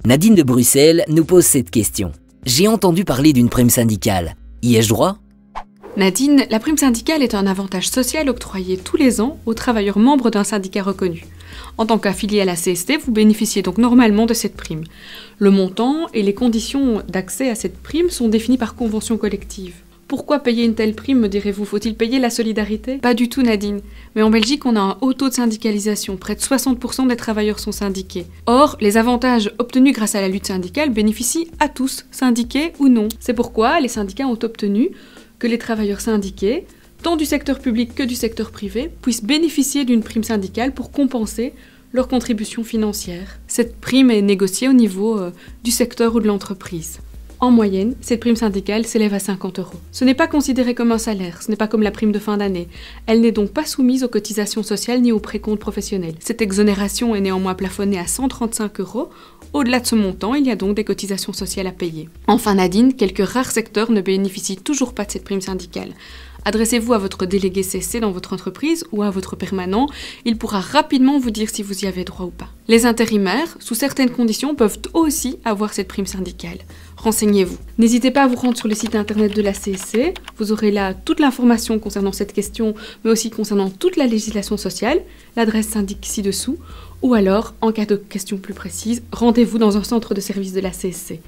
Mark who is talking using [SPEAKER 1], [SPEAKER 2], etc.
[SPEAKER 1] Nadine de Bruxelles nous pose cette question. J'ai entendu parler d'une prime syndicale. Y ai-je droit ?
[SPEAKER 2] Nadine, la prime syndicale est un avantage social octroyé tous les ans aux travailleurs membres d'un syndicat reconnu. En tant qu'affilié à la CST, vous bénéficiez donc normalement de cette prime. Le montant et les conditions d'accès à cette prime sont définis par convention collective. Pourquoi payer une telle prime, me direz-vous? Faut-il payer la solidarité? Pas du tout, Nadine. Mais en Belgique, on a un haut taux de syndicalisation. Près de 60% des travailleurs sont syndiqués. Or, les avantages obtenus grâce à la lutte syndicale bénéficient à tous, syndiqués ou non. C'est pourquoi les syndicats ont obtenu que les travailleurs syndiqués, tant du secteur public que du secteur privé, puissent bénéficier d'une prime syndicale pour compenser leur contribution financière. Cette prime est négociée au niveau du secteur ou de l'entreprise. En moyenne, cette prime syndicale s'élève à 50 €. Ce n'est pas considéré comme un salaire, ce n'est pas comme la prime de fin d'année. Elle n'est donc pas soumise aux cotisations sociales ni aux précomptes professionnels. Cette exonération est néanmoins plafonnée à 135 €. Au-delà de ce montant, il y a donc des cotisations sociales à payer. Enfin Nadine, quelques rares secteurs ne bénéficient toujours pas de cette prime syndicale. Adressez-vous à votre délégué CSC dans votre entreprise ou à votre permanent, il pourra rapidement vous dire si vous y avez droit ou pas. Les intérimaires, sous certaines conditions, peuvent aussi avoir cette prime syndicale. Renseignez-vous. N'hésitez pas à vous rendre sur le site internet de la CSC, vous aurez là toute l'information concernant cette question, mais aussi concernant toute la législation sociale, l'adresse s'indique ci-dessous, ou alors, en cas de questions plus précises, rendez-vous dans un centre de service de la CSC.